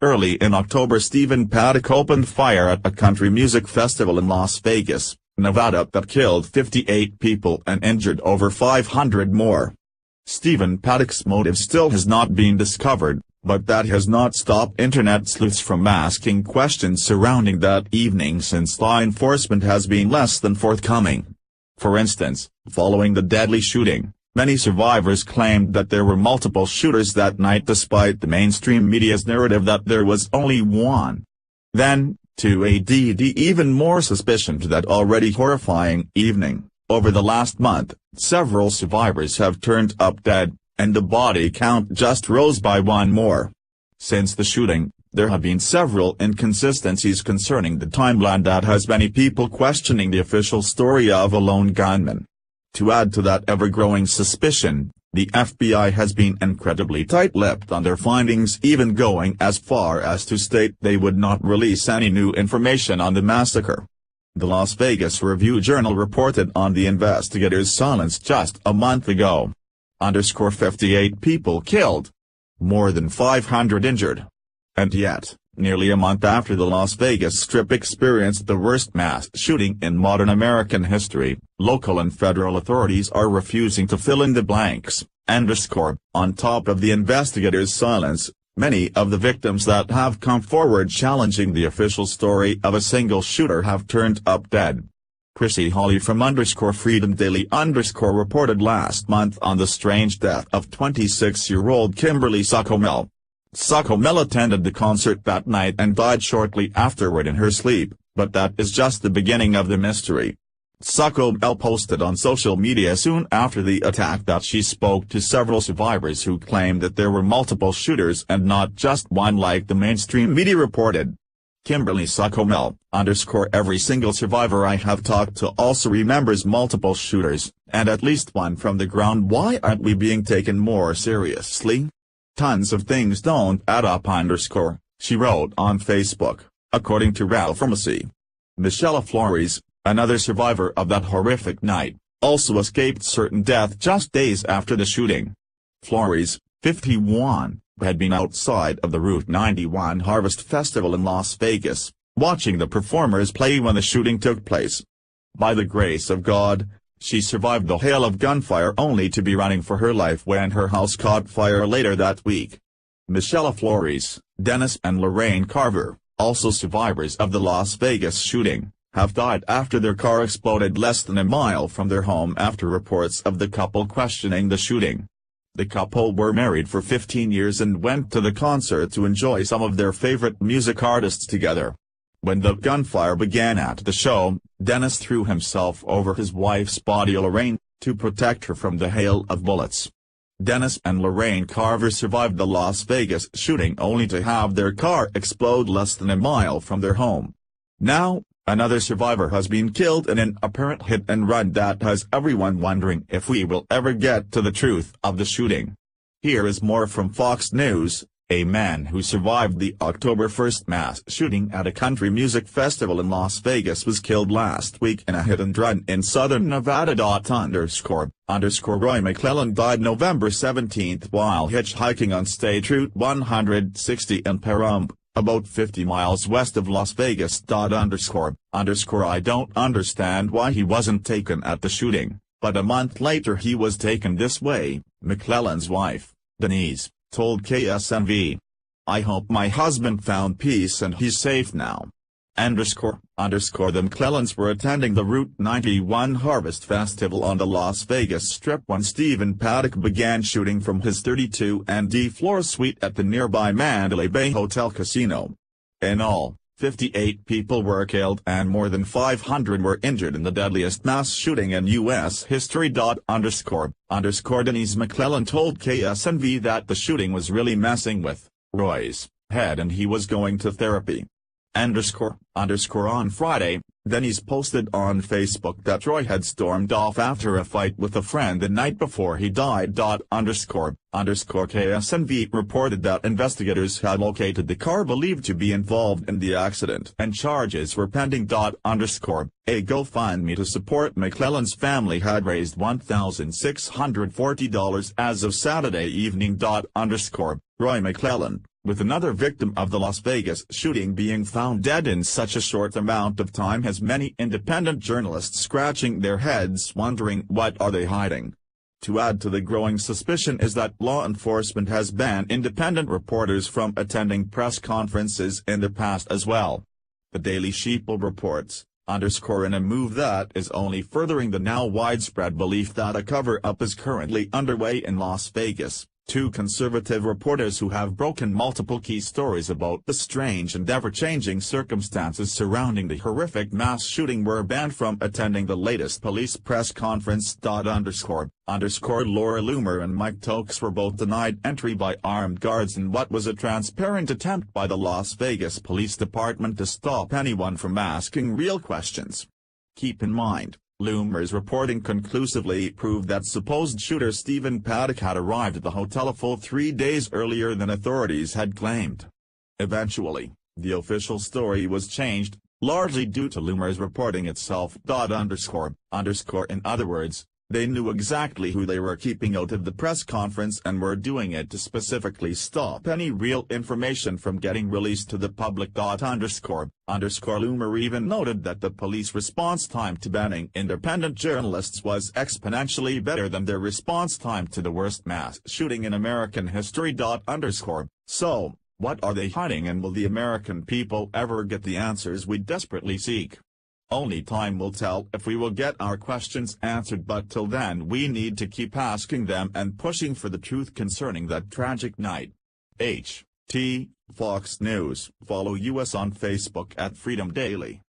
Early in October, Stephen Paddock opened fire at a country music festival in Las Vegas, Nevada that killed 58 people and injured over 500 more. Stephen Paddock's motive still has not been discovered, but that has not stopped internet sleuths from asking questions surrounding that evening, since law enforcement has been less than forthcoming. For instance, following the deadly shooting, many survivors claimed that there were multiple shooters that night despite the mainstream media's narrative that there was only one. Then, to add even more suspicion to that already horrifying evening, over the last month, several survivors have turned up dead, and the body count just rose by one more. Since the shooting, there have been several inconsistencies concerning the timeline that has many people questioning the official story of a lone gunman. To add to that ever-growing suspicion, the FBI has been incredibly tight-lipped on their findings, even going as far as to state they would not release any new information on the massacre. The Las Vegas Review-Journal reported on the investigators' silence just a month ago. 58 people killed. More than 500 injured. And yet, nearly a month after the Las Vegas Strip experienced the worst mass shooting in modern American history, local and federal authorities are refusing to fill in the blanks. On top of the investigators' silence, many of the victims that have come forward challenging the official story of a single shooter have turned up dead. Chrissy Hawley from _Freedom Daily reported last month on the strange death of 26-year-old Kimberly Suckomel. Suckomel attended the concert that night and died shortly afterward in her sleep, but that is just the beginning of the mystery. Suckomel posted on social media soon after the attack that she spoke to several survivors who claimed that there were multiple shooters and not just one like the mainstream media reported. Kimberly Suckomel, every single survivor I have talked to also remembers multiple shooters, and at least one from the ground. Why aren't we being taken more seriously? Tons of things don't add up she wrote on Facebook, according to Ralph Pharmacy. Michelle Flores, another survivor of that horrific night, also escaped certain death just days after the shooting. Flores, 51, had been outside of the Route 91 Harvest Festival in Las Vegas, watching the performers play when the shooting took place. By the grace of God, she survived the hail of gunfire only to be running for her life when her house caught fire later that week. Michelle Flores, Dennis and Lorraine Carver, also survivors of the Las Vegas shooting, have died after their car exploded less than a mile from their home after reports of the couple questioning the shooting. The couple were married for 15 years and went to the concert to enjoy some of their favorite music artists together. When the gunfire began at the show, Dennis threw himself over his wife's body Lorraine, to protect her from the hail of bullets. Dennis and Lorraine Carver survived the Las Vegas shooting only to have their car explode less than a mile from their home. Now, another survivor has been killed in an apparent hit-and-run that has everyone wondering if we will ever get to the truth of the shooting. Here is more from Fox News. A man who survived the October 1st mass shooting at a country music festival in Las Vegas was killed last week in a hit-and-run in southern Nevada. Roy McClellan died November 17 while hitchhiking on State Route 160 in Pahrump, about 50 miles west of Las Vegas. I don't understand why he wasn't taken at the shooting, but a month later he was taken this way, McClellan's wife, Denise, told KSNV. I hope my husband found peace and he's safe now. The McClellans were attending the Route 91 Harvest Festival on the Las Vegas Strip when Stephen Paddock began shooting from his 32nd floor suite at the nearby Mandalay Bay Hotel Casino. In all, 58 people were killed and more than 500 were injured in the deadliest mass shooting in U.S. history. Denise McClellan told KSNV that the shooting was really messing with Roy's head and he was going to therapy. On Friday, Denise posted on Facebook that Roy had stormed off after a fight with a friend the night before he died. KSNV reported that investigators had located the car believed to be involved in the accident and charges were pending. A GoFundMe to support McClellan's family had raised $1,640 as of Saturday evening. Roy McClellan, with another victim of the Las Vegas shooting being found dead in such a short amount of time has many independent journalists scratching their heads wondering what are they hiding. To add to the growing suspicion is that law enforcement has banned independent reporters from attending press conferences in the past as well. The Daily Sheeple reports, in a move that is only furthering the now widespread belief that a cover-up is currently underway in Las Vegas. Two conservative reporters who have broken multiple key stories about the strange and ever-changing circumstances surrounding the horrific mass shooting were banned from attending the latest police press conference. Laura Loomer and Mike Tokes were both denied entry by armed guards in what was a transparent attempt by the Las Vegas Police Department to stop anyone from asking real questions. Keep in mind, Loomer's reporting conclusively proved that supposed shooter Stephen Paddock had arrived at the hotel a full 3 days earlier than authorities had claimed. Eventually, the official story was changed, largely due to Loomer's reporting itself. In other words, they knew exactly who they were keeping out of the press conference and were doing it to specifically stop any real information from getting released to the public. Loomer even noted that the police response time to banning independent journalists was exponentially better than their response time to the worst mass shooting in American history. So, what are they hiding, and will the American people ever get the answers we desperately seek? Only time will tell if we will get our questions answered, but till then we need to keep asking them and pushing for the truth concerning that tragic night. H.T. Fox News. Follow us on Facebook at Freedom Daily.